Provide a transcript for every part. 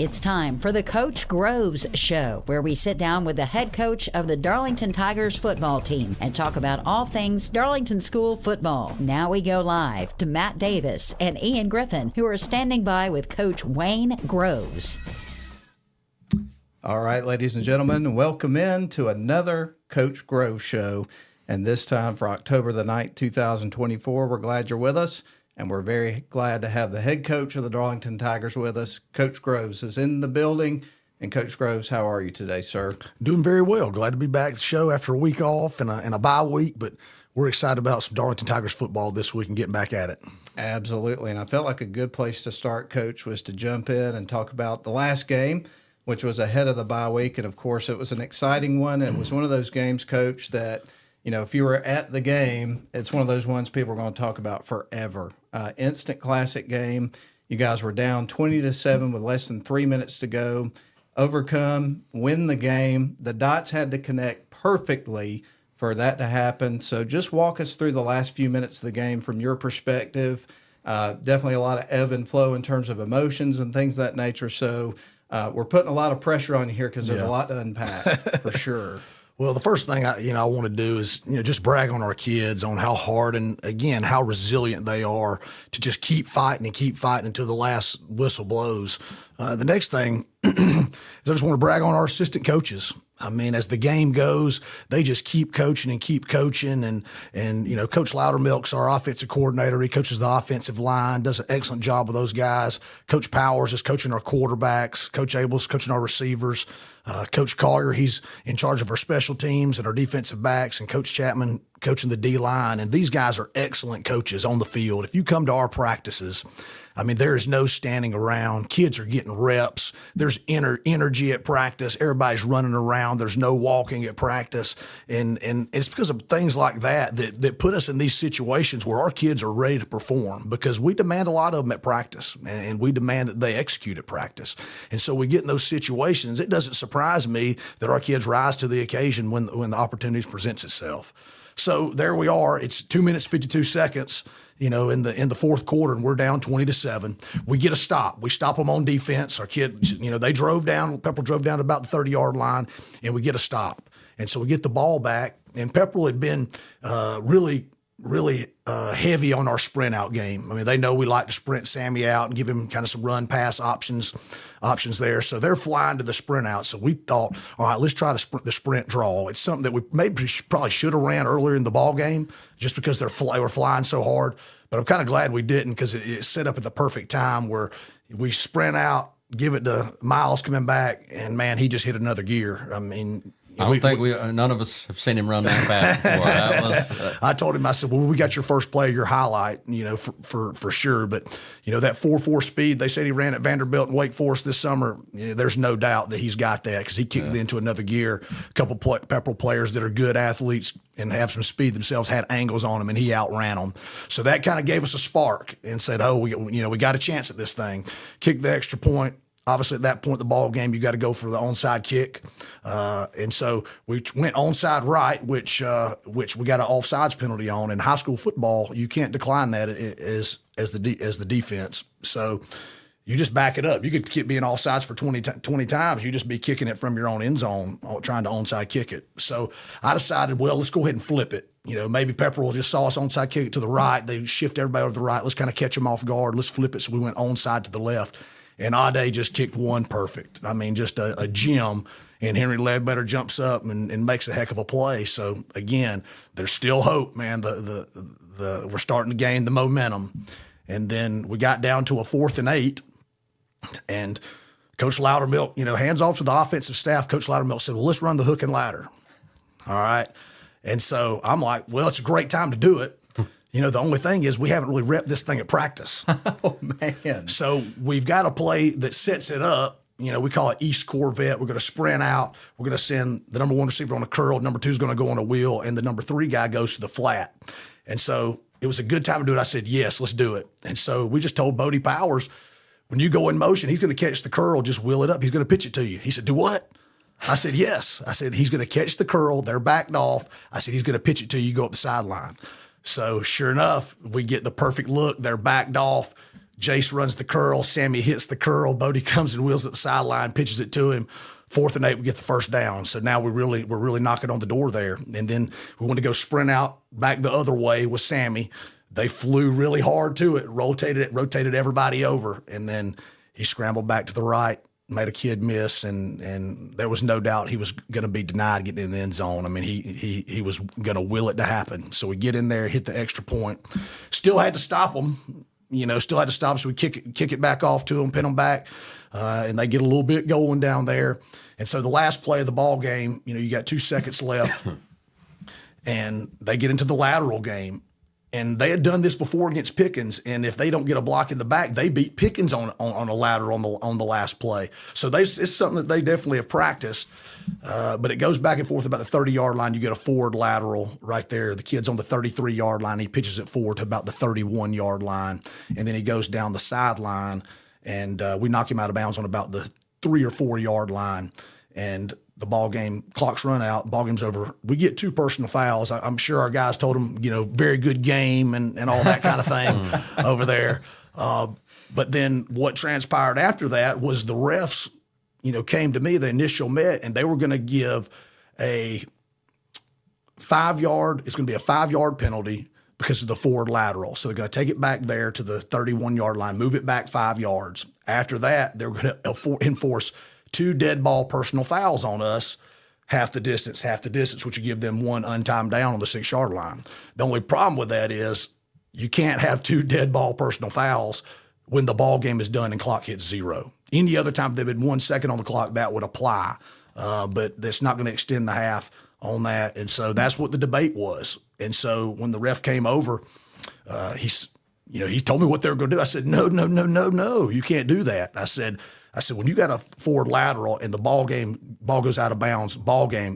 It's time for the Coach Groves Show, where we sit down with the head coach of the Darlington Tigers football team and talk about all things Darlington School football. Now we go live to Matt Davis and Ian Griffin, who are standing by with Coach Wayne Groves. All right, ladies and gentlemen, welcome in to another Coach Groves Show. And this time for October the 9th, 2024, we're glad you're with us. And we're very glad to have the head coach of the Darlington Tigers with us. Coach Groves is in the building. And Coach Groves, how are you today, sir? Doing very well. Glad to be back at the show after a week off and a bye week, but we're excited about some Darlington Tigers football this week and getting back at it. Absolutely. And I felt like a good place to start, Coach, was to jump in and talk about the last game, which was ahead of the bye week. And, of course, it was an exciting one. It was one of those games, Coach, that, you know, if you were at the game, it's one of those ones people are going to talk about forever. Instant classic game. You guys were down 20-7 with less than 3 minutes to go. Overcome, win the game. The dots had to connect perfectly for that to happen. So just walk us through the last few minutes of the game from your perspective. Definitely a lot of ebb and flow in terms of emotions and things of that nature. So we're putting a lot of pressure on you here because there's a lot to unpack for sure. Well, the first thing I want to do is, just brag on our kids on how hard and, again, how resilient they are to just keep fighting until the last whistle blows. The next thing is I just want to brag on our assistant coaches. I mean, as the game goes, they just keep coaching. And Coach Loudermilk's our offensive coordinator. He coaches the offensive line, does an excellent job with those guys. Coach Powers is coaching our quarterbacks. Coach Abel's coaching our receivers. Coach Collier, he's in charge of our special teams and our defensive backs, and Coach Chapman coaching the D-line. And these guys are excellent coaches on the field. If you come to our practices, I mean, there is no standing around. Kids are getting reps. There's energy at practice. Everybody's running around. There's no walking at practice. And it's because of things like that put us in these situations where our kids are ready to perform, because we demand a lot of them at practice, and we demand that they execute at practice. And so we get in those situations. It doesn't surprise me that our kids rise to the occasion when the opportunity presents itself. So there we are. It's 2 minutes, 52 seconds. In the fourth quarter, and we're down 20-7. We get a stop. We stop them on defense. Our kids, they drove down. Pepperell drove down to about the 30-yard line, and we get a stop. And so we get the ball back. And Pepperell had been really heavy on our sprint out game. I mean, they know we like to sprint Sammy out and give him kind of some run pass options there. So they're flying to the sprint out. So we thought, all right, let's try the sprint draw. It's something that we probably should have ran earlier in the ball game just because they were flying so hard. But I'm kind of glad we didn't, because it set up at the perfect time where we sprint out, give it to Miles coming back, and man, he just hit another gear. I mean, I don't think none of us have seen him run that fast before. That was, I told him, I said, well, we got your first play, your highlight, for sure. But, that 4.4 speed, they said he ran at Vanderbilt and Wake Forest this summer. There's no doubt that he's got that, because he kicked it into another gear. A couple Pepperell players that are good athletes and have some speed themselves had angles on him, and he outran them. So that kind of gave us a spark and said, oh, we got a chance at this thing. Kicked the extra point. Obviously, at that point in the ball game, you got to go for the onside kick, and so we went onside right, which we got an offsides penalty on. In high school football, you can't decline that as the defense. So you just back it up. You could keep being offsides for 20 times. You just be kicking it from your own end zone, trying to onside kick it. So I decided, well, let's go ahead and flip it. Maybe Pepperell just saw us onside kick it to the right. They shift everybody over to the right. Let's kind of catch them off guard. Let's flip it. So we went onside to the left. And Ade just kicked one perfect. I mean, just a gem. And Henry Ledbetter jumps up and makes a heck of a play. So, again, there's still hope, man. We're starting to gain the momentum. And then we got down to a 4th and 8. And Coach Loudermilk, hands off to the offensive staff. Coach Loudermilk said, well, let's run the hook and ladder. All right. And so I'm like, well, it's a great time to do it. The only thing is we haven't really repped this thing at practice. Oh, man. So we've got a play that sets it up. We call it East Corvette. We're going to sprint out. We're going to send the number 1 receiver on a curl. Number 2 is going to go on a wheel, and the number 3 guy goes to the flat. And so it was a good time to do it. I said, yes, let's do it. And so we just told Bodie Powers, when you go in motion, he's going to catch the curl. Just wheel it up. He's going to pitch it to you. He said, do what? I said, yes. I said, he's going to catch the curl. They're backed off. I said, he's going to pitch it to you. You go up the sideline. So sure enough, we get the perfect look. They're backed off. Jace runs the curl. Sammy hits the curl. Bodie comes and wheels up the sideline, pitches it to him. 4th and 8, we get the first down. So now we're really knocking on the door there. And then we want to go sprint out back the other way with Sammy. They flew really hard to it, rotated everybody over, and then he scrambled back to the right, made a kid miss, and there was no doubt he was going to be denied getting in the end zone. I mean, he was going to will it to happen. So we get in there, hit the extra point. Still had to stop him. So we kick it back off to them, pin them back, and they get a little bit going down there. And so the last play of the ball game, you got 2 seconds left, and they get into the lateral game. And they had done this before against Pickens, and if they don't get a block in the back, they beat Pickens on a lateral on the last play. So it's something that they definitely have practiced. But it goes back and forth about the 30-yard line. You get a forward lateral right there. The kid's on the 33-yard line. He pitches it forward to about the 31-yard line, and then he goes down the sideline, and we knock him out of bounds on about the 3 or 4-yard line. And the ball game clock's run out, ball game's over. We get 2 personal fouls. I'm sure our guys told them, very good game and all that kind of thing over there. But then what transpired after that was the refs, came to me, the initial met, and they were going to give a 5-yard, it's going to be a 5-yard penalty because of the forward lateral. So they're going to take it back there to the 31-yard line, move it back 5 yards. After that, they're going to enforce 2 dead ball personal fouls on us, half the distance, which would give them 1 untimed down on the 6-yard line. The only problem with that is you can't have 2 dead ball personal fouls when the ball game is done and clock hits 0. Any other time there'd been 1 second on the clock, that would apply. But that's not going to extend the half on that. And so that's what the debate was. And so when the ref came over, he told me what they were going to do. I said, no, you can't do that. I said, when you got a forward lateral and the ball goes out of bounds,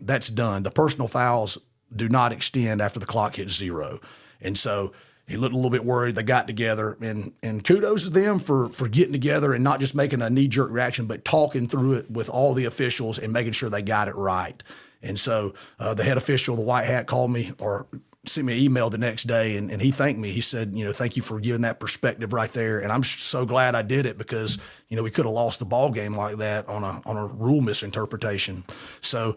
that's done. The personal fouls do not extend after the clock hits 0. And so he looked a little bit worried. They got together, and kudos to them for getting together and not just making a knee-jerk reaction, but talking through it with all the officials and making sure they got it right. And so the head official, the white hat, called me or sent me an email the next day, and he thanked me. He said, thank you for giving that perspective right there. And I'm so glad I did it because, we could have lost the ball game like that on a rule misinterpretation. So,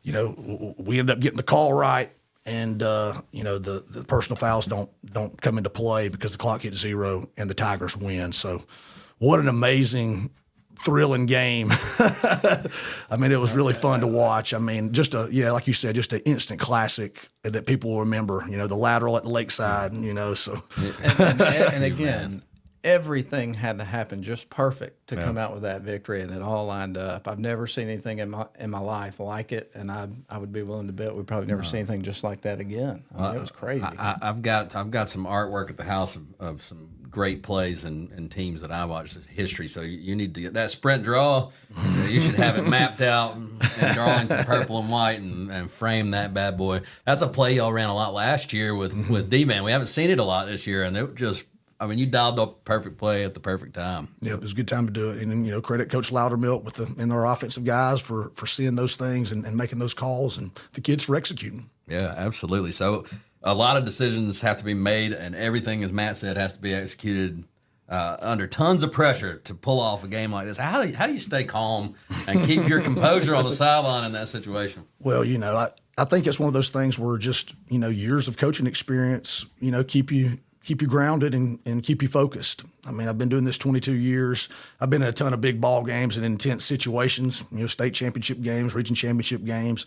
we ended up getting the call right. And, the personal fouls don't come into play because the clock hits 0 and the Tigers win. So what an amazing, thrilling game. I mean, it was really fun to watch. I mean, like you said, just an instant classic that people will remember, the lateral at the Lakeside, so. And again, everything had to happen just perfect to come out with that victory, and it all lined up. I've never seen anything in my life like it, and I would be willing to bet we probably never see anything just like that again. I mean, it was crazy. I've got some artwork at the house of some great plays and teams that I watched history. So you need to get that sprint draw. You should have it mapped out in Darlington purple and white and frame that bad boy. That's a play y'all ran a lot last year with D-Man. We haven't seen it a lot this year, and it just. I mean, you dialed up perfect play at the perfect time. Yeah, it was a good time to do it. And, credit Coach Loudermilk and our offensive guys for seeing those things and making those calls, and the kids for executing. Yeah, absolutely. So a lot of decisions have to be made, and everything, as Matt said, has to be executed under tons of pressure to pull off a game like this. How do you stay calm and keep your composure on the sideline in that situation? Well, I think it's one of those things where just, years of coaching experience, keep you grounded and keep you focused. I mean, I've been doing this 22 years. I've been in a ton of big ball games and intense situations, state championship games, region championship games.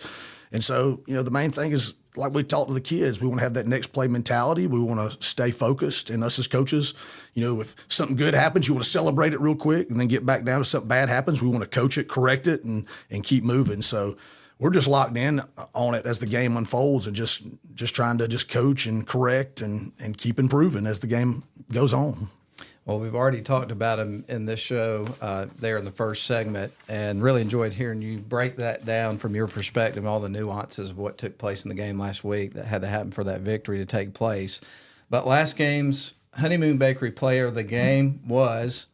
And so, the main thing is, like we talk to the kids, we want to have that next play mentality. We want to stay focused. And us as coaches, if something good happens, you want to celebrate it real quick and then get back down. If something bad happens, we want to coach it, correct it, and keep moving. So we're just locked in on it as the game unfolds and just trying to just coach and correct and keep improving as the game goes on. Well, we've already talked about him in this show there in the first segment, and really enjoyed hearing you break that down from your perspective, all the nuances of what took place in the game last week that had to happen for that victory to take place. But last game's Honeymoon Bakery player of the game was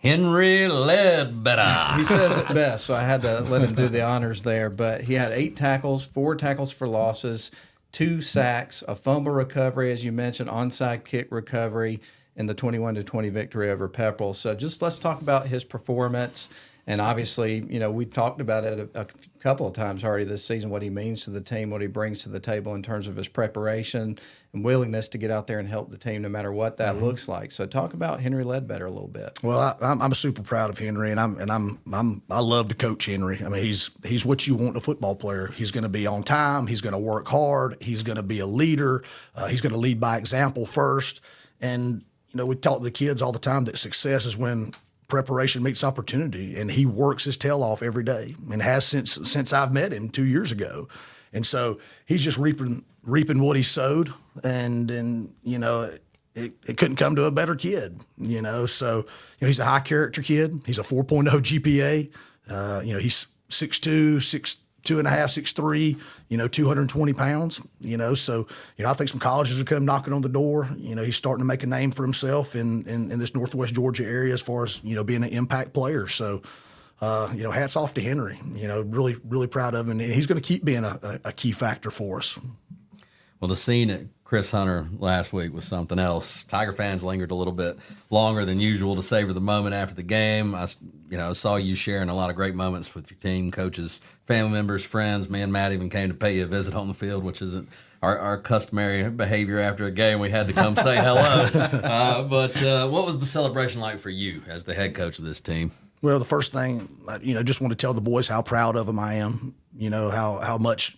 Henry Ledbetter. He says it best, so I had to let him do the honors there. But he had 8 tackles, 4 tackles for losses, 2 sacks, a fumble recovery, as you mentioned, onside kick recovery, in the 21-20 victory over Pepperell. So just let's talk about his performance. And obviously, we've talked about it a couple of times already this season, what he means to the team, what he brings to the table in terms of his preparation and willingness to get out there and help the team no matter what that looks like. So talk about Henry Ledbetter a little bit. Well, I'm super proud of Henry, and I love to coach Henry. I mean, he's what you want in a football player. He's going to be on time. He's going to work hard. He's going to be a leader. He's going to lead by example first. And, we talk to the kids all the time that success is when preparation meets opportunity, and he works his tail off every day and has since I've met him 2 years ago. And so he's just reaping what he sowed, and it couldn't come to a better kid, So, he's a high character kid. He's a 4.0 GPA. He's 6'2", 6'2.5", 6'3", 220 pounds, So, I think some colleges will come knocking on the door. He's starting to make a name for himself in this Northwest Georgia area as far as, being an impact player. So, hats off to Henry, really, really proud of him. And he's going to keep being a key factor for us. Well, the scene at Chris Hunter last week was something else. Tiger fans lingered a little bit longer than usual to savor the moment after the game. I saw you sharing a lot of great moments with your team, coaches, family members, friends. Me and Matt even came to pay you a visit on the field, which isn't our customary behavior after a game. We had to come say hello. But what was the celebration like for you as the head coach of this team? Well, the first thing, just want to tell the boys how proud of them I am. How much,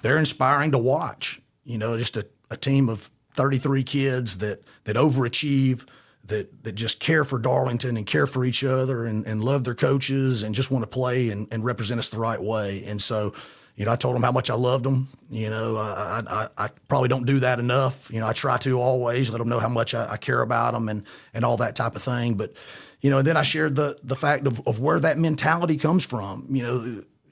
they're inspiring to watch. Just a team of 33 kids that overachieve, that just care for Darlington and care for each other and love their coaches and just want to play and represent us the right way. And so, I told them how much I loved them. I probably don't do that enough. I try to always let them know how much I care about them and all that type of thing. But, and then I shared the fact of where that mentality comes from.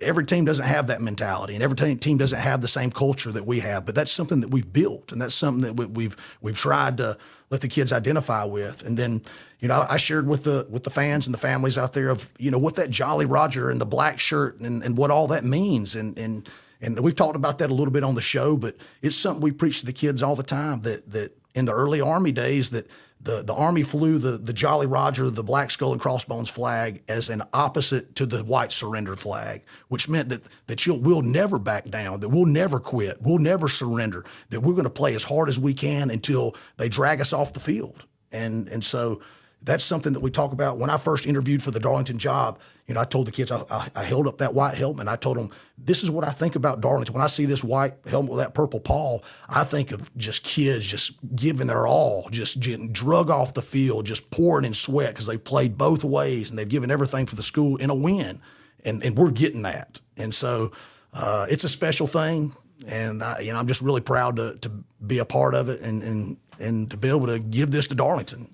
Every team doesn't have that mentality, and every team doesn't have the same culture that we have. But that's something that we've built, and that's something that we've tried to let the kids identify with. And then, I shared with the fans and the families out there of what that Jolly Roger and the black shirt and what all that means. And we've talked about that a little bit on the show, but it's something we preach to the kids all the time. That in the early Army days that the Army flew the Jolly Roger, the black skull and crossbones flag as an opposite to the white surrender flag, which meant that we'll never back down, that we'll never quit, we'll never surrender, that we're going to play as hard as we can until they drag us off the field. And so that's something that we talk about. When I first interviewed for the Darlington job, I told the kids, I held up that white helmet, and I told them, this is what I think about Darlington. When I see this white helmet with that purple paw, I think of just kids just giving their all, just getting drug off the field, just pouring in sweat because they played both ways, and they've given everything for the school in a win, and we're getting that. And so it's a special thing, and I'm just really proud to be a part of it and to be able to give this to Darlington.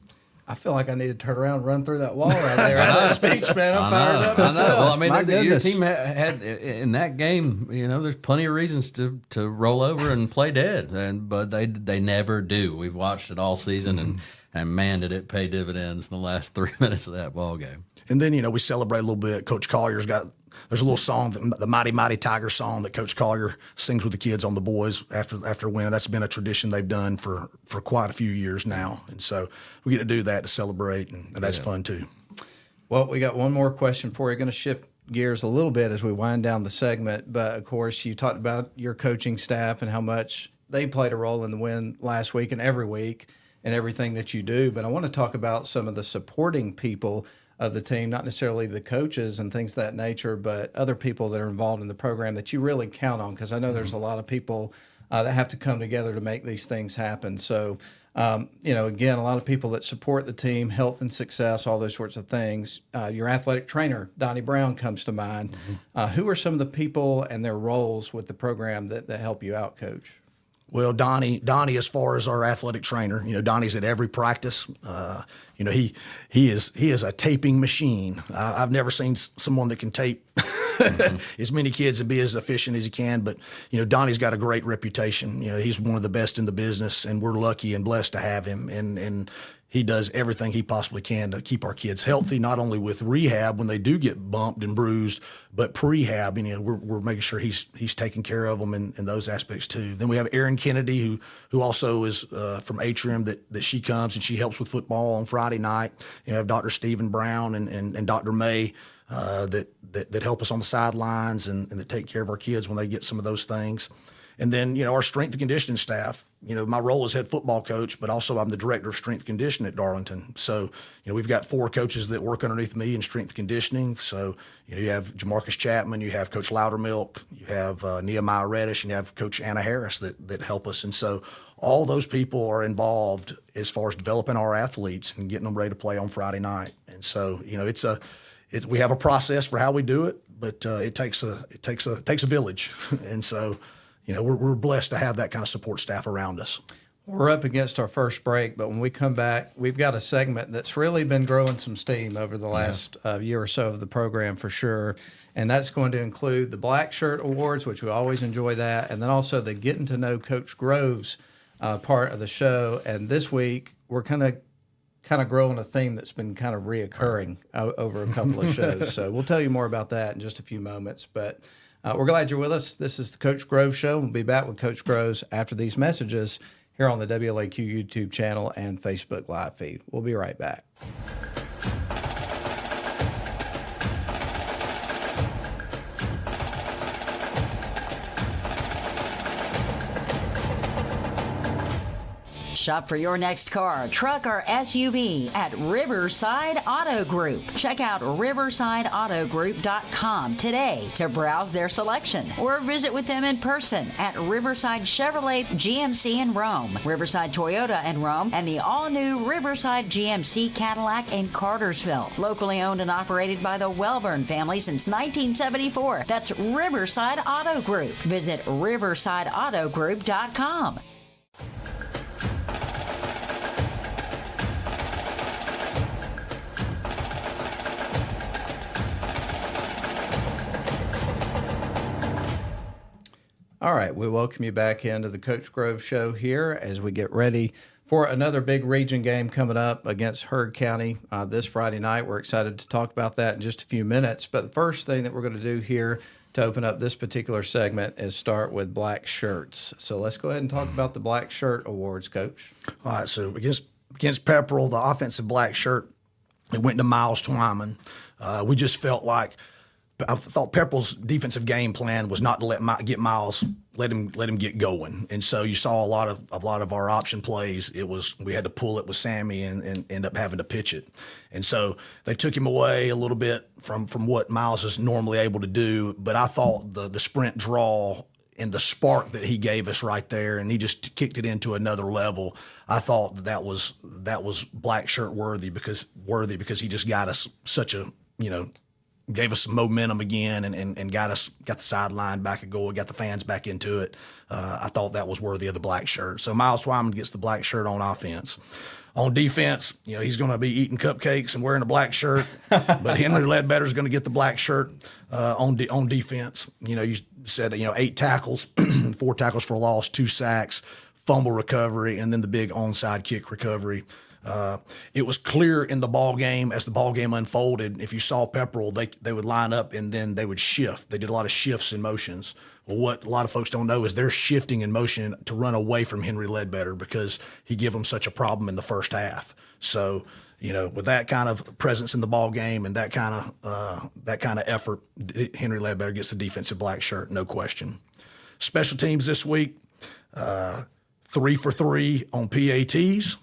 I feel like I need to turn around and run through that wall right there. That speech, man. I'm fired up myself. Well, I mean, your team had in that game. There's plenty of reasons to roll over and play dead, but they never do. We've watched it all season, and man, did it pay dividends in the last 3 minutes of that ball game. And then we celebrate a little bit. Coach Collier's there's a little song, the Mighty Mighty Tigers song that Coach Collier sings with the kids on the boys after winning. That's been a tradition they've done for quite a few years now. And so we get to do that to celebrate, and that's fun too. Well, we got one more question for you. Going to shift gears a little bit as we wind down the segment. But, of course, you talked about your coaching staff and how much they played a role in the win last week and every week and everything that you do. But I want to talk about some of the supporting people of the team, not necessarily the coaches and things of that nature, but other people that are involved in the program that you really count on, because I know there's a lot of people that have to come together to make these things happen. So, again, a lot of people that support the team, health and success, all those sorts of things. Your athletic trainer, Donnie Brown, comes to mind. Who are some of the people and their roles with the program that help you out, Coach? Well, Donnie, as far as our athletic trainer, Donnie's at every practice. He is a taping machine. I've never seen someone that can tape as many kids and be as efficient as he can. But Donnie's got a great reputation. He's one of the best in the business, and we're lucky and blessed to have him. And he does everything he possibly can to keep our kids healthy, not only with rehab when they do get bumped and bruised, but prehab. We're making sure he's taking care of them in those aspects too. Then we have Erin Kennedy, who also is from Atrium, that she comes and she helps with football on Friday night. You have Dr. Stephen Brown and Dr. May that help us on the sidelines and that take care of our kids when they get some of those things. And then, our strength and conditioning staff, my role is head football coach, but also I'm the director of strength and conditioning at Darlington. So, we've got 4 coaches that work underneath me in strength and conditioning. So, you have Jamarcus Chapman, you have Coach Loudermilk, you have Nehemiah Reddish, and you have Coach Anna Harris that help us. And so all those people are involved as far as developing our athletes and getting them ready to play on Friday night. And so, we have a process for how we do it, but it takes a village. And so, we're blessed to have that kind of support staff around us. We're up against our first break, but when we come back, we've got a segment that's really been growing some steam over the last year or so of the program for sure. And that's going to include the Black Shirt Awards, which we always enjoy that, and then also the Getting to Know Coach Groves part of the show. And this week, we're kind of growing a theme that's been kind of reoccurring over a couple of shows. So we'll tell you more about that in just a few moments. But we're glad you're with us. This is the Coach Groves Show. We'll be back with Coach Groves after these messages here on the WLAQ YouTube channel and Facebook Live feed. We'll be right back. Shop for your next car, truck, or SUV at Riverside Auto Group. Check out riversideautogroup.com today to browse their selection or visit with them in person at Riverside Chevrolet GMC in Rome, Riverside Toyota in Rome, and the all-new Riverside GMC Cadillac in Cartersville. Locally owned and operated by the Welburn family since 1974. That's Riverside Auto Group. Visit riversideautogroup.com. All right, we welcome you back into the Coach Groves Show here as we get ready for another big region game coming up against Heard County this Friday night. We're excited to talk about that in just a few minutes. But the first thing that we're going to do here to open up this particular segment is start with black shirts. So let's go ahead and talk about the Black Shirt Awards, Coach. All right, so against Pepperell, the offensive black shirt, it went to Miles Twyman. We just felt like I thought Pepperell's defensive game plan was not to let him get going, and so you saw a lot of our option plays. It was we had to pull it with Sammy and end up having to pitch it, and so they took him away a little bit from what Miles is normally able to do. But I thought the sprint draw and the spark that he gave us right there, and he just kicked it into another level. I thought that was black shirt worthy because he just got us such a gave us some momentum again and got the sideline back a goal, got the fans back into it. I thought that was worthy of the black shirt. So Miles Twyman gets the black shirt on offense. On defense, he's going to be eating cupcakes and wearing a black shirt, but Henry Ledbetter's going to get the black shirt on defense. You said 8 tackles, 4 tackles for a loss, 2 sacks, fumble recovery, and then the big onside kick recovery. It was clear in the ball game as the ball game unfolded. If you saw Pepperell, they would line up and then they would shift. They did a lot of shifts and motions. Well, what a lot of folks don't know is they're shifting in motion to run away from Henry Ledbetter because he gave them such a problem in the first half. So, with that kind of presence in the ball game and that kind of effort, Henry Ledbetter gets the defensive black shirt, no question. Special teams this week, 3 for 3 on PATs.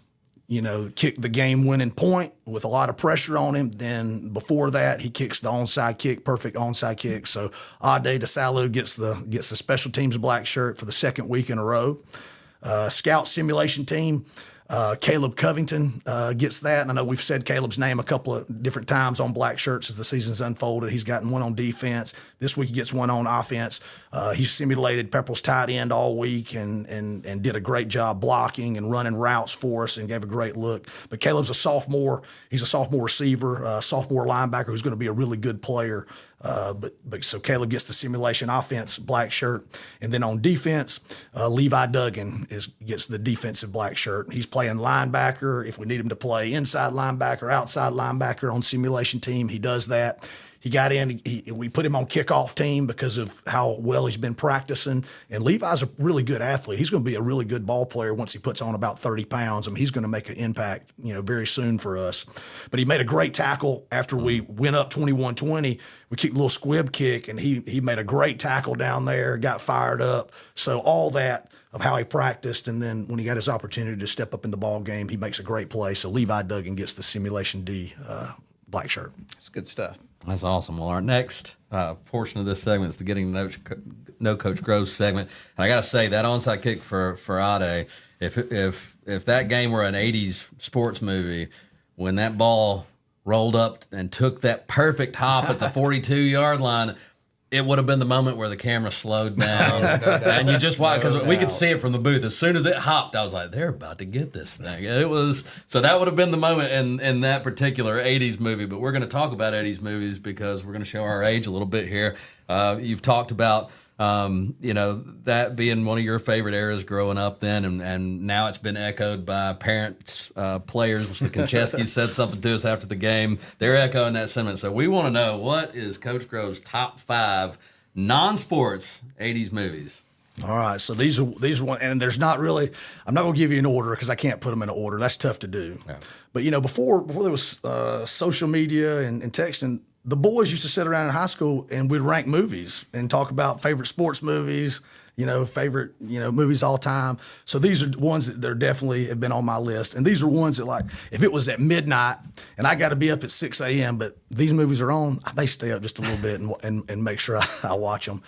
Kicked the game-winning point with a lot of pressure on him. Then before that, he kicks the onside kick, perfect onside kick. So Ade DeSalu gets the special teams black shirt for the second week in a row. Scout simulation team, Caleb Covington gets that. And I know we've said Caleb's name a couple of different times on black shirts as the season's unfolded. He's gotten one on defense. This week he gets one on offense. He's simulated Pepperell's tight end all week and did a great job blocking and running routes for us and gave a great look. But Caleb's a sophomore. He's a sophomore receiver, sophomore linebacker who's going to be a really good player. But so Caleb gets the simulation offense black shirt, and then on defense, Levi Duggan gets the defensive black shirt. He's played playing linebacker. If we need him to play inside linebacker, outside linebacker on simulation team, he does that. He got in. We put him on kickoff team because of how well he's been practicing. And Levi's a really good athlete. He's going to be a really good ball player once he puts on about 30 pounds. I mean, he's going to make an impact, very soon for us. But he made a great tackle after we went up 21-20. We kicked a little squib kick, and he made a great tackle down there, got fired up. So all that of how he practiced, and then when he got his opportunity to step up in the ball game, he makes a great play. So Levi Duggan gets the Simulation D black shirt. It's good stuff. That's awesome. Well, our next portion of this segment is the Getting to Know Coach Groves segment. And I got to say, that onside kick for Ade, if that game were an 80s sports movie, when that ball rolled up and took that perfect hop at the 42-yard line, it would have been the moment where the camera slowed down. And you just watch, because we could see it from the booth. As soon as it hopped, I was like, they're about to get this thing. So that would have been the moment in that particular 80s movie. But we're going to talk about 80s movies because we're going to show our age a little bit here. You've talked about, that being one of your favorite eras growing up then, and now it's been echoed by parents, players. The Koncheskis said something to us after the game. They're echoing that sentiment. So we want to know, what is Coach Groves' top 5 non-sports 80s movies? All right, so these are one, and there's not really. I'm not going to give you an order because I can't put them in an order. That's tough to do. Yeah. But before there was social media and texting, the boys used to sit around in high school and we'd rank movies and talk about favorite sports movies, favorite movies all time. So these are ones that they're definitely have been on my list, and these are ones that, like, if it was at midnight and I got to be up at 6 a.m. but these movies are on, I may stay up just a little bit and make sure I watch them.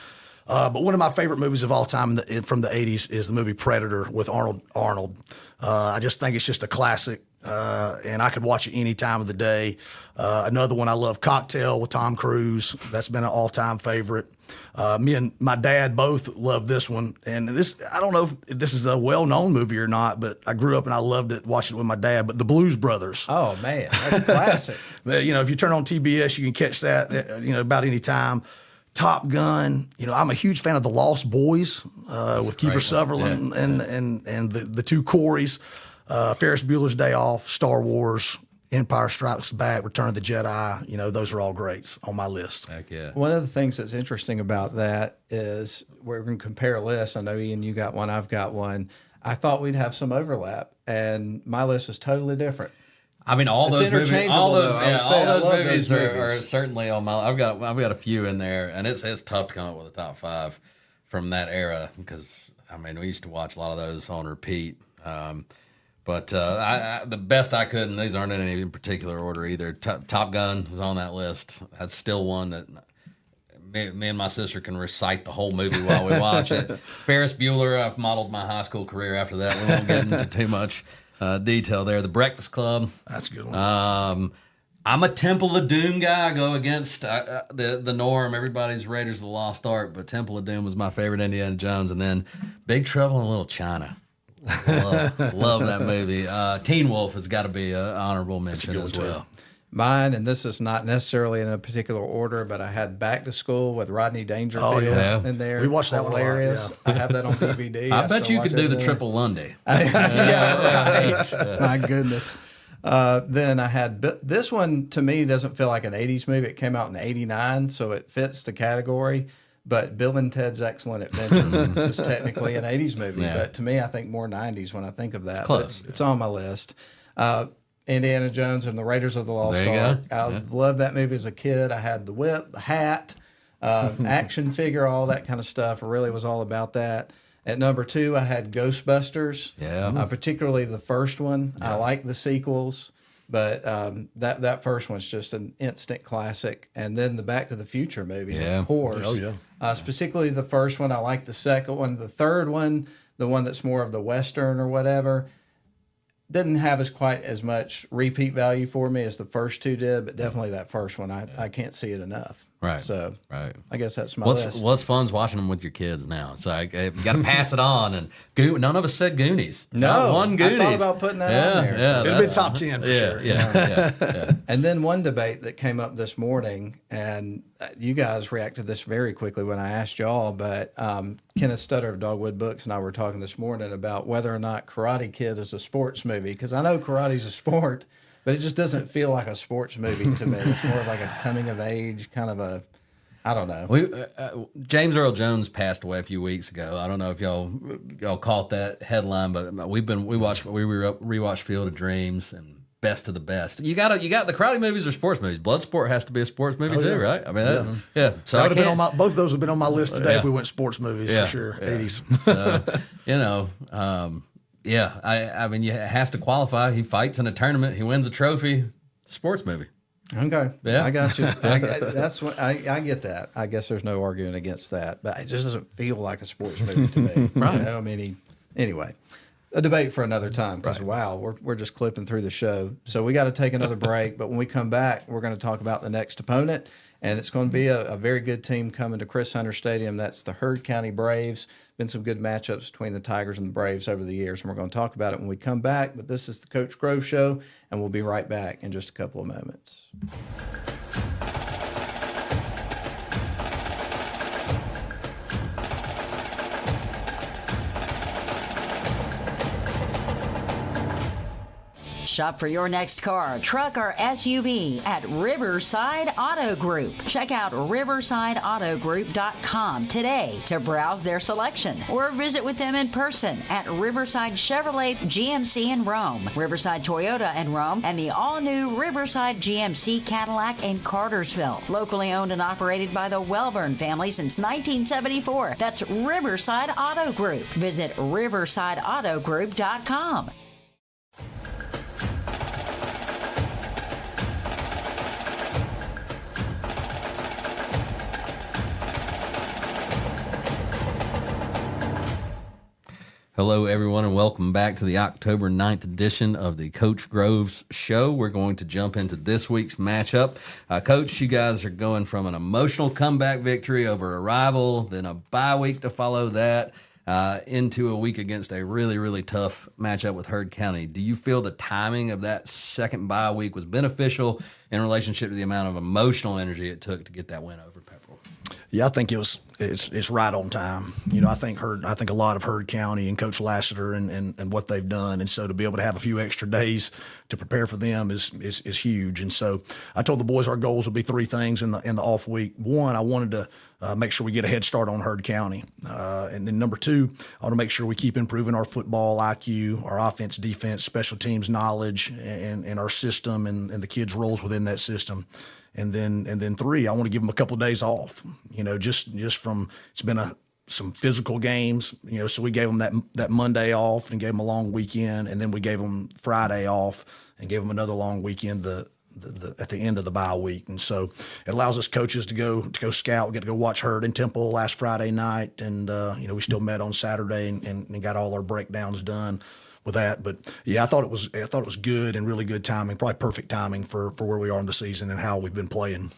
But one of my favorite movies of all time from the 80s is the movie Predator with Arnold. I just think it's just a classic, and I could watch it any time of the day. Another one I love, Cocktail with Tom Cruise. That's been an all-time favorite. Me and my dad both love this one. And this, I don't know if this is a well-known movie or not, but I grew up and I loved it, watching it with my dad. But The Blues Brothers. Oh, man, that's a classic. If you turn on TBS, you can catch that, about any time. Top Gun. I'm a huge fan of The Lost Boys with Kiefer Sutherland and the two Coreys. Ferris Bueller's Day Off, Star Wars, Empire Strikes Back, Return of the Jedi. Those are all great on my list. Heck yeah. One of the things that's interesting about that is we're going to compare lists. I know, Ian, you got one, I've got one. I thought we'd have some overlap, and my list is totally different. I mean, all those movies movies are certainly on my. I've got a few in there, and it's tough to come up with a top 5 from that era because we used to watch a lot of those on repeat. But the best I could, and these aren't in any particular order either. Top Gun was on that list. That's still one that me and my sister can recite the whole movie while we watch it. Ferris Bueller, I've modeled my high school career after that. We won't get into too much detail there. The Breakfast Club. That's a good one. I'm a Temple of Doom guy. I go against the norm. Everybody's Raiders of the Lost Ark, but Temple of Doom was my favorite Indiana Jones. And then Big Trouble in Little China. Love that movie. Teen Wolf has got to be an honorable mention as well. Mine, and this is not necessarily in a particular order, but I had Back to School with Rodney Dangerfield in there. We watched that one. Hilarious. I have that on DVD. I bet you could do the Triple Lundy. Yeah, right. My goodness. Then I had this one. To me, doesn't feel like an 80s movie. It came out in 89, so it fits the category. But Bill and Ted's Excellent Adventure is technically an 80s movie. Yeah. But to me, I think more 90s when I think of that. Close. It's on my list. Indiana Jones and the Raiders of the Lost Ark. I loved that movie as a kid. I had the whip, the hat, action figure, all that kind of stuff. It really was all about that. At number 2, I had Ghostbusters. Yeah. Particularly the first one. Yeah. I like the sequels, but that first one's just an instant classic. And then the Back to the Future movies, of course. Oh, yeah. Specifically the first one. I like the second one. The third one, the one that's more of the Western or whatever, didn't have quite as much repeat value for me as the first two did, but definitely that first one, I can't see it enough. Right. So right. I guess that's my list. What's fun's watching them with your kids now. So you got to pass it on. And none of us said Goonies. No, Not one Goonies. I thought about putting that on there. Yeah, it'll be top 10 for sure. Yeah. And then one debate that came up this morning, and you guys reacted to this very quickly when I asked y'all, but Kenneth Stutter of Dogwood Books and I were talking this morning about whether or not Karate Kid is a sports movie, because I know karate's a sport, but it just doesn't feel like a sports movie to me. It's more of like a coming of age kind of a, I don't know. James Earl Jones passed away a few weeks ago. I don't know if y'all caught that headline, but we rewatched Field of Dreams and Best of the Best. You got the karate movies or sports movies. Bloodsport has to be a sports movie too, right? I mean, So that would have been both of those would have been on my list today if we went sports movies for sure. Yeah. 80s. So, I mean, it has to qualify. He fights in a tournament. He wins a trophy. Sports movie. Okay. Yeah. I got you. That's what I get that. I guess there's no arguing against that, but it just doesn't feel like a sports movie to me. Right. You know, I mean, anyway, a debate for another time because wow, we're just clipping through the show. So we got to take another break, but when we come back, we're going to talk about the next opponent, and it's going to be a very good team coming to Chris Hunter Stadium. That's the Heard County Braves. Been some good matchups between the Tigers and the Braves over the years, and we're going to talk about it when we come back. But this is the Coach Grove Show, and we'll be right back in just a couple of moments. Shop for your next car, truck, or SUV at Riverside Auto Group. Check out riversideautogroup.com today to browse their selection or visit with them in person at Riverside Chevrolet GMC in Rome, Riverside Toyota in Rome, and the all-new Riverside GMC Cadillac in Cartersville. Locally owned and operated by the Welburn family since 1974. That's Riverside Auto Group. Visit riversideautogroup.com. Hello, everyone, and welcome back to the October 9th edition of the Coach Groves Show. We're going to jump into this week's matchup. Coach, you guys are going from an emotional comeback victory over a rival, then a bye week to follow that, into a week against a really, really tough matchup with Heard County. Do you feel the timing of that second bye week was beneficial in relationship to the amount of emotional energy it took to get that win over Pepperell? Yeah, I think it's right on time. You know, I think a lot of Heard County and Coach Lassiter and what they've done, and so to be able to have a few extra days to prepare for them is huge. And so I told the boys our goals would be three things in the off week. One, I wanted to make sure we get a head start on Heard County, and then number two, I want to make sure we keep improving our football IQ, our offense, defense, special teams knowledge, and our system and the kids' roles within that system. And then three, I want to give them a couple of days off, you know, just from, it's been some physical games, you know, so we gave them that Monday off and gave them a long weekend. And then we gave them Friday off and gave them another long weekend at the end of the bye week. And so it allows us coaches to go scout. We get to go watch Heard in Temple last Friday night. And, you know, we still met on Saturday and got all our breakdowns done with that. But yeah, I thought it was good and really good timing, probably perfect timing for where we are in the season and how we've been playing.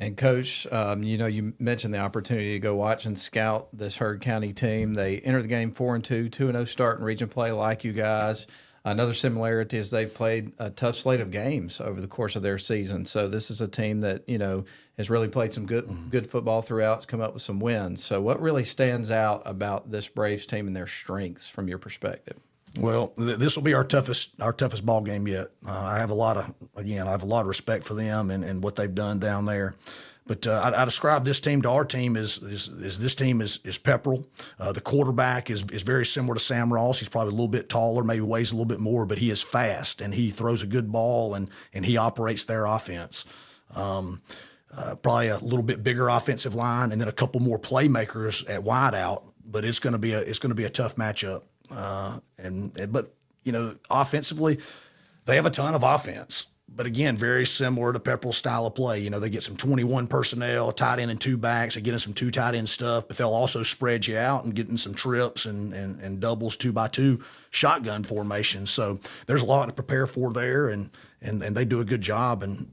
And Coach, you know, you mentioned the opportunity to go watch and scout this Heard County team. They entered the game 4-2, 2-0 start in region play like you guys. Another similarity is they've played a tough slate of games over the course of their season. So this is a team that, you know, has really played some good football throughout. It's come up with some wins. So what really stands out about this Braves team and their strengths from your perspective? Well, this will be our toughest ball game yet. I have a lot of respect for them and what they've done down there. But I describe this team to our team as this team is Pepperell. The quarterback is very similar to Sam Ross. He's probably a little bit taller, maybe weighs a little bit more, but he is fast and he throws a good ball and he operates their offense. Probably a little bit bigger offensive line and then a couple more playmakers at wideout. But it's going to be a tough matchup. But you know, offensively, they have a ton of offense. But again, very similar to Pepperell's style of play. You know, they get some 21 personnel, tight end and two backs. They get in some two tight end stuff, but they'll also spread you out and get in some trips and doubles 2x2 shotgun formation. So there's a lot to prepare for there. And and they do a good job and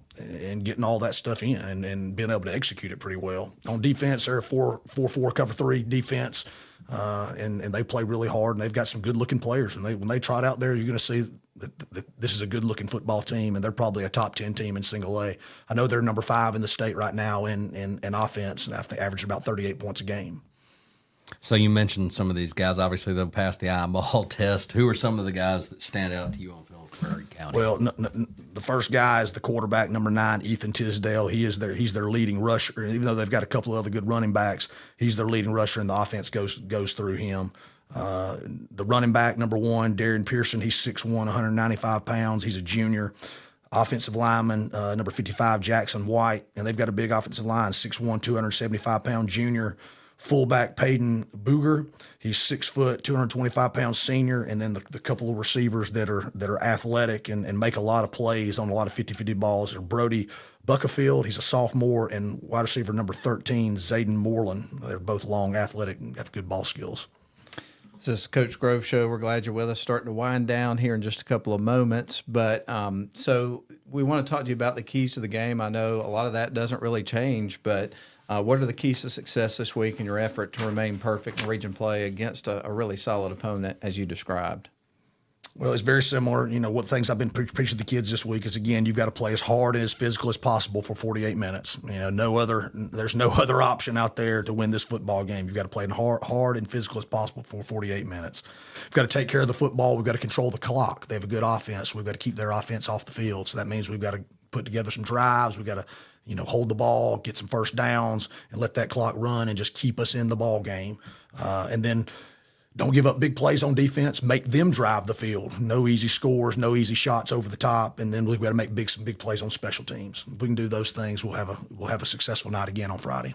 getting all that stuff in and being able to execute it pretty well. On defense, they're a 4-4 cover 3 defense, and they play really hard, and they've got some good-looking players. And when they trot out there, you're going to see that this is a good-looking football team, and they're probably a top 10 team in single A. I know they're number 5 in the state right now in offense, and they average about 38 points a game. So you mentioned some of these guys. Obviously, they'll pass the eyeball test. Who are some of the guys that stand out to you on film for Prairie County? Well, the first guy is the quarterback, number 9, Ethan Tisdale. He's their leading rusher. And even though they've got a couple of other good running backs, he's their leading rusher, and the offense goes through him. The running back, number 1, Darian Pearson. He's 6'1", 195 pounds. He's a junior. Offensive lineman, number 55, Jackson White. And they've got a big offensive line, 6'1", 275-pound junior. Fullback Peyton Booger, he's 6 foot, 225 pounds senior, and then the couple of receivers that are athletic and make a lot of plays on a lot of 50-50 balls are Brody Buckerfield, he's a sophomore, and wide receiver number 13, Zayden Moreland. They're both long, athletic, and have good ball skills. This is Coach Grove Show. We're glad you're with us. Starting to wind down here in just a couple of moments. But so we want to talk to you about the keys to the game. I know a lot of that doesn't really change, but what are the keys to success this week in your effort to remain perfect in region play against a really solid opponent, as you described? Well, it's very similar. What things I've been preaching to the kids this week is, again, you've got to play as hard and as physical as possible for 48 minutes. There's no other option out there to win this football game. You've got to play hard and physical as possible for 48 minutes. We've got to take care of the football. We've got to control the clock. They have a good offense. We've got to keep their offense off the field. So that means we've got to put together some drives. We've got to hold the ball, get some first downs, and let that clock run and just keep us in the ball game. And then don't give up big plays on defense. Make them drive the field. No easy scores, no easy shots over the top. And then we've got to make some big plays on special teams. If we can do those things, we'll have a successful night again on Friday.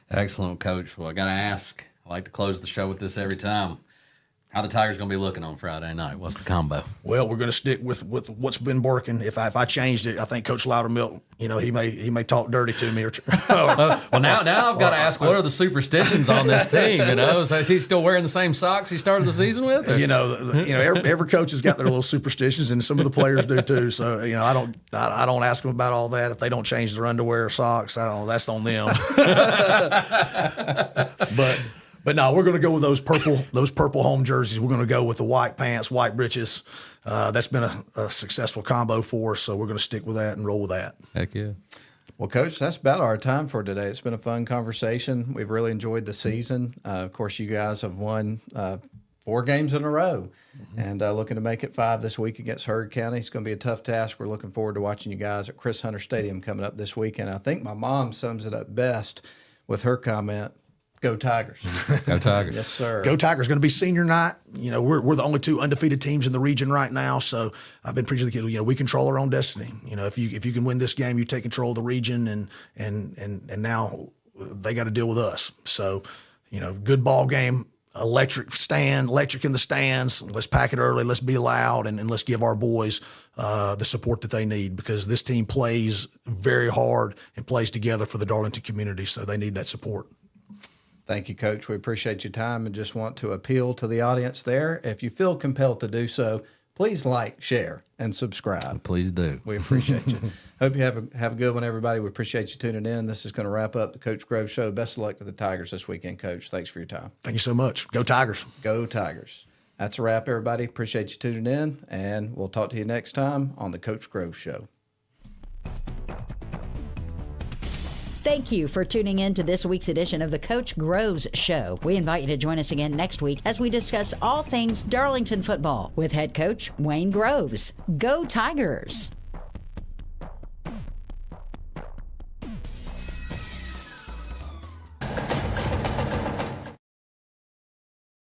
Excellent, Coach. Well, I got to ask. I like to close the show with this every time. How the Tigers going to be looking on Friday night? What's the combo? Well, we're going to stick with what's been working. If I changed it, I think Coach Loudermilk, he may talk dirty to me. Well, now I've got to ask, what are the superstitions on this team? Is he still wearing the same socks he started the season with? Every coach has got their little superstitions, and some of the players do too. So I don't ask them about all that. If they don't change their underwear or socks, that's on them. But no, we're going to go with those purple home jerseys. We're going to go with the white pants, white breeches. That's been a successful combo for us, so we're going to stick with that and roll with that. Heck yeah. Well, Coach, that's about our time for today. It's been a fun conversation. We've really enjoyed the season. Of course, you guys have won 4 games in a row, and looking to make it 5 this week against Heard County. It's going to be a tough task. We're looking forward to watching you guys at Chris Hunter Stadium coming up this weekend. I think my mom sums it up best with her comment, "Go Tigers." Go Tigers. Yes, sir. Go Tigers. Going to be senior night. We're the only 2 undefeated teams in the region right now. So I've been preaching to the kids, we control our own destiny. If you can win this game, you take control of the region, and now they got to deal with us. So, good ball game, electric in the stands. Let's pack it early. Let's be loud, and let's give our boys the support that they need, because this team plays very hard and plays together for the Darlington community. So they need that support. Thank you, Coach. We appreciate your time and just want to appeal to the audience there. If you feel compelled to do so, please like, share, and subscribe. Please do. We appreciate you. Hope you have a good one, everybody. We appreciate you tuning in. This is going to wrap up the Coach Grove Show. Best of luck to the Tigers this weekend, Coach. Thanks for your time. Thank you so much. Go Tigers. Go Tigers. That's a wrap, everybody. Appreciate you tuning in, and we'll talk to you next time on the Coach Grove Show. Thank you for tuning in to this week's edition of the Coach Groves Show. We invite you to join us again next week as we discuss all things Darlington football with head coach Wayne Groves. Go Tigers!